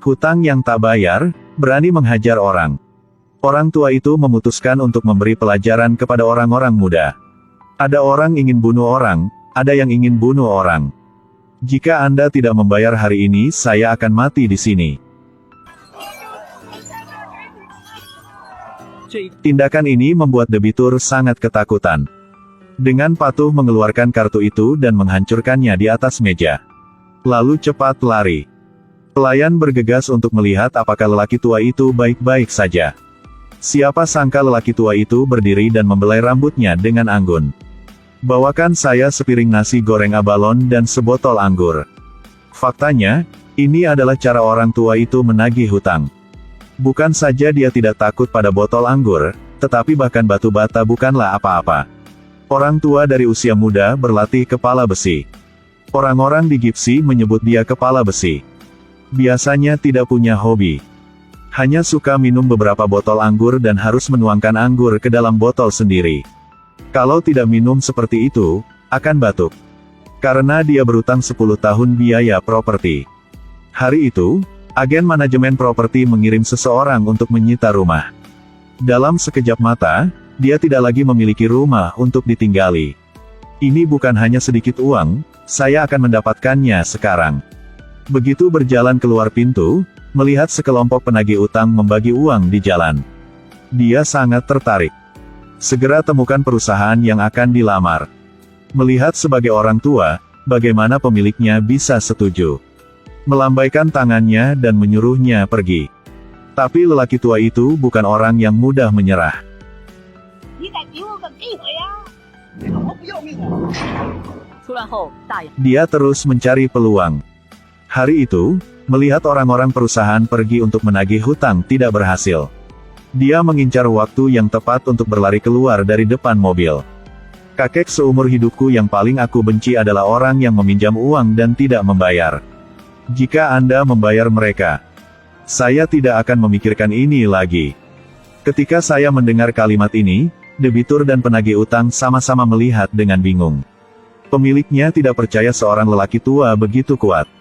Hutang yang tak bayar, berani menghajar orang. Orang tua itu memutuskan untuk memberi pelajaran kepada orang-orang muda. Ada orang ingin bunuh orang, ada yang ingin bunuh orang. Jika Anda tidak membayar hari ini, saya akan mati di sini. Tindakan ini membuat debitur sangat ketakutan. Dengan patuh mengeluarkan kartu itu dan menghancurkannya di atas meja. Lalu cepat lari. Pelayan bergegas untuk melihat apakah lelaki tua itu baik-baik saja. Siapa sangka lelaki tua itu berdiri dan membelai rambutnya dengan anggun. Bawakan saya sepiring nasi goreng abalon dan sebotol anggur. Faktanya, ini adalah cara orang tua itu menagih hutang. Bukan saja dia tidak takut pada botol anggur, tetapi bahkan batu bata bukanlah apa-apa. Orang tua dari usia muda berlatih kepala besi. Orang-orang di Gipsy menyebut dia kepala besi. Biasanya tidak punya hobi. Hanya suka minum beberapa botol anggur dan harus menuangkan anggur ke dalam botol sendiri. Kalau tidak minum seperti itu, akan batuk. Karena dia berutang 10 tahun biaya properti. Hari itu, agen manajemen properti mengirim seseorang untuk menyita rumah. Dalam sekejap mata, dia tidak lagi memiliki rumah untuk ditinggali. Ini bukan hanya sedikit uang, saya akan mendapatkannya sekarang. Begitu berjalan keluar pintu, melihat sekelompok penagih utang membagi uang di jalan. Dia sangat tertarik. Segera temukan perusahaan yang akan dilamar. Melihat sebagai orang tua, bagaimana pemiliknya bisa setuju. Melambaikan tangannya dan menyuruhnya pergi. Tapi lelaki tua itu bukan orang yang mudah menyerah. Dia terus mencari peluang. Hari itu, melihat orang-orang perusahaan pergi untuk menagih hutang tidak berhasil. Dia mengincar waktu yang tepat untuk berlari keluar dari depan mobil. Kakek seumur hidupku yang paling aku benci adalah orang yang meminjam uang dan tidak membayar. Jika Anda membayar mereka, saya tidak akan memikirkan ini lagi. Ketika saya mendengar kalimat ini, debitur dan penagih utang sama-sama melihat dengan bingung. Pemiliknya tidak percaya seorang lelaki tua begitu kuat.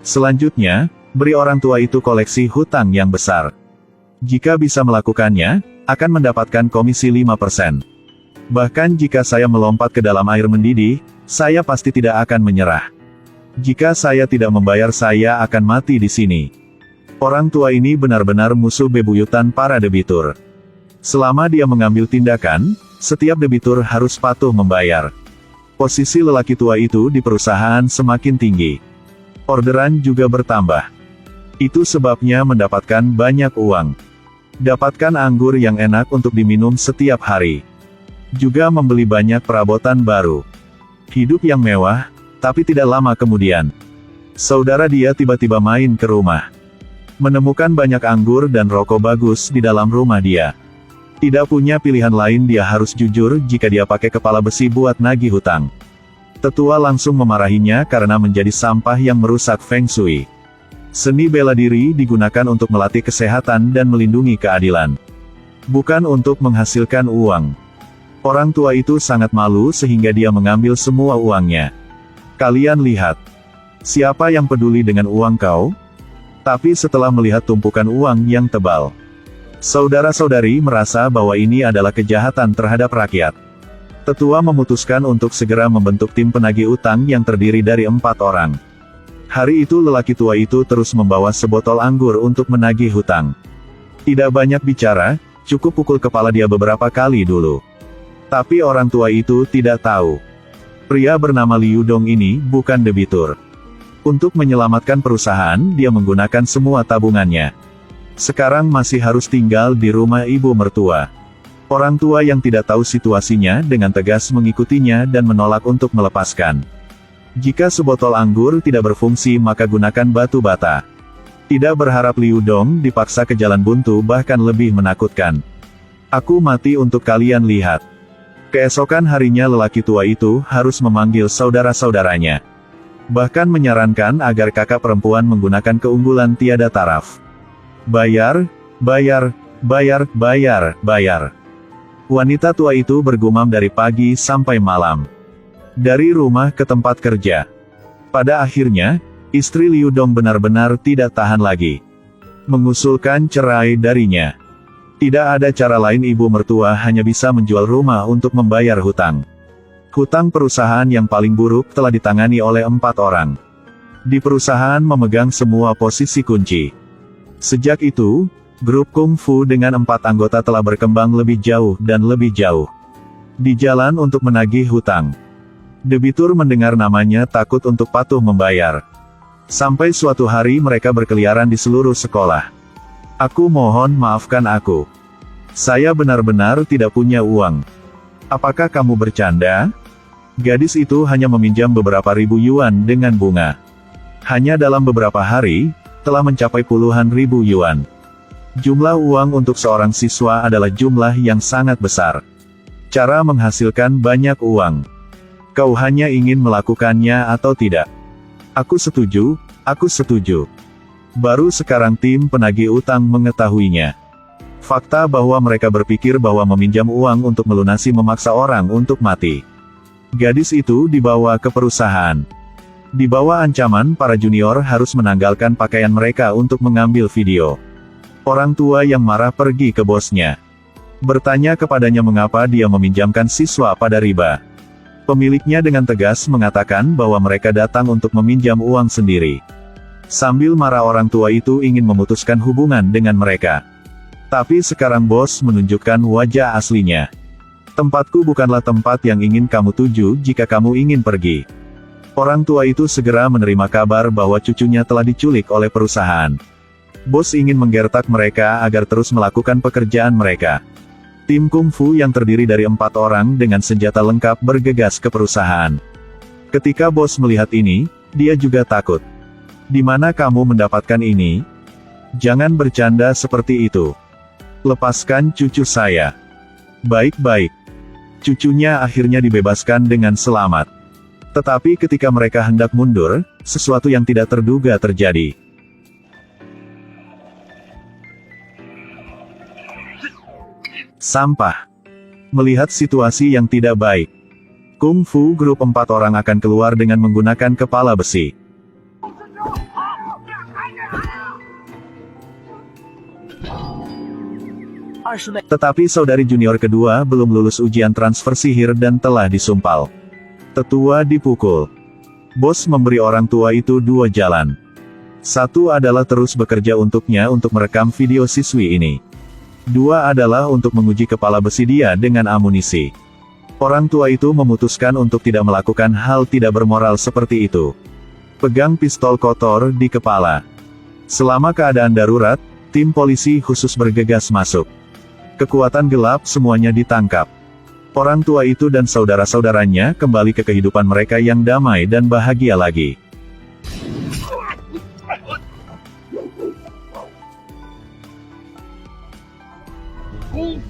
Selanjutnya, beri orang tua itu koleksi hutang yang besar. Jika bisa melakukannya, akan mendapatkan komisi 5%. Bahkan jika saya melompat ke dalam air mendidih, saya pasti tidak akan menyerah. Jika saya tidak membayar, saya akan mati di sini. Orang tua ini benar-benar musuh bebuyutan para debitur. Selama dia mengambil tindakan, setiap debitur harus patuh membayar. Posisi lelaki tua itu di perusahaan semakin tinggi. Orderan juga bertambah. Itu sebabnya mendapatkan banyak uang. Dapatkan anggur yang enak untuk diminum setiap hari. Juga membeli banyak perabotan baru. Hidup yang mewah, tapi tidak lama kemudian, saudara dia tiba-tiba main ke rumah. Menemukan banyak anggur dan rokok bagus di dalam rumah dia. Tidak punya pilihan lain, dia harus jujur jika dia pakai kepala besi buat nagih hutang. Tetua langsung memarahinya karena menjadi sampah yang merusak Feng Shui. Seni bela diri digunakan untuk melatih kesehatan dan melindungi keadilan. Bukan untuk menghasilkan uang. Orang tua itu sangat malu sehingga dia mengambil semua uangnya. Kalian lihat. Siapa yang peduli dengan uang kau? Tapi setelah melihat tumpukan uang yang tebal, saudara-saudari merasa bahwa ini adalah kejahatan terhadap rakyat. Tetua memutuskan untuk segera membentuk tim penagih utang yang terdiri dari 4 orang. Hari itu lelaki tua itu terus membawa sebotol anggur untuk menagih hutang. Tidak banyak bicara, cukup pukul kepala dia beberapa kali dulu. Tapi orang tua itu tidak tahu. Pria bernama Liu Dong ini bukan debitur. Untuk menyelamatkan perusahaan, dia menggunakan semua tabungannya. Sekarang masih harus tinggal di rumah ibu mertua. Orang tua yang tidak tahu situasinya dengan tegas mengikutinya dan menolak untuk melepaskan. Jika sebotol anggur tidak berfungsi, maka gunakan batu bata. Tidak berharap Liu Dong dipaksa ke jalan buntu, bahkan lebih menakutkan. Aku mati untuk kalian lihat. Keesokan harinya lelaki tua itu harus memanggil saudara-saudaranya. Bahkan menyarankan agar kakak perempuan menggunakan keunggulan tiada taraf. Bayar, bayar, bayar, bayar, bayar. Wanita tua itu bergumam dari pagi sampai malam. Dari rumah ke tempat kerja. Pada akhirnya, istri Liu Dong benar-benar tidak tahan lagi. mengusulkan cerai darinya. Tidak ada cara lain, ibu mertua hanya bisa menjual rumah untuk membayar hutang. Hutang perusahaan yang paling buruk telah ditangani oleh 4 orang. Di perusahaan memegang semua posisi kunci. Sejak itu, grup Kung Fu dengan 4 anggota telah berkembang lebih jauh dan lebih jauh. Di jalan untuk menagih hutang. Debitur mendengar namanya takut untuk patuh membayar. Sampai suatu hari mereka berkeliaran di seluruh sekolah. Aku mohon maafkan aku. Saya benar-benar tidak punya uang. Apakah kamu bercanda? Gadis itu hanya meminjam beberapa ribu yuan dengan bunga. Hanya dalam beberapa hari, telah mencapai puluhan ribu yuan. Jumlah uang untuk seorang siswa adalah jumlah yang sangat besar. Cara menghasilkan banyak uang. Kau hanya ingin melakukannya atau tidak? Aku setuju, aku setuju. Baru sekarang tim penagih utang mengetahuinya. Fakta bahwa mereka berpikir bahwa meminjam uang untuk melunasi memaksa orang untuk mati. Gadis itu dibawa ke perusahaan. Di bawah ancaman, para junior harus menanggalkan pakaian mereka untuk mengambil video. Orang tua yang marah pergi ke bosnya. Bertanya kepadanya mengapa dia meminjamkan siswa pada riba. Pemiliknya dengan tegas mengatakan bahwa mereka datang untuk meminjam uang sendiri. Sambil marah, orang tua itu ingin memutuskan hubungan dengan mereka. Tapi sekarang bos menunjukkan wajah aslinya. Tempatku bukanlah tempat yang ingin kamu tuju jika kamu ingin pergi. Orang tua itu segera menerima kabar bahwa cucunya telah diculik oleh perusahaan. Bos ingin menggertak mereka agar terus melakukan pekerjaan mereka. Tim Kung Fu yang terdiri dari 4 orang dengan senjata lengkap bergegas ke perusahaan. Ketika bos melihat ini, dia juga takut. Di mana kamu mendapatkan ini? Jangan bercanda seperti itu. Lepaskan cucu saya. Baik-baik. Cucunya akhirnya dibebaskan dengan selamat. Tetapi ketika mereka hendak mundur, sesuatu yang tidak terduga terjadi. Sampah. Melihat situasi yang tidak baik, Kung Fu grup 4 orang akan keluar dengan menggunakan kepala besi. Tetapi saudari junior kedua belum lulus ujian transfer sihir dan telah disumpal. Tetua dipukul. Bos memberi orang tua itu 2 jalan. Satu adalah terus bekerja untuknya untuk merekam video siswi ini. 2 adalah untuk menguji kepala besi dia dengan amunisi. Orang tua itu memutuskan untuk tidak melakukan hal tidak bermoral seperti itu. Pegang pistol kotor di kepala. Selama keadaan darurat, tim polisi khusus bergegas masuk. Kekuatan gelap semuanya ditangkap. Orang tua itu dan saudara-saudaranya kembali ke kehidupan mereka yang damai dan bahagia lagi. Kung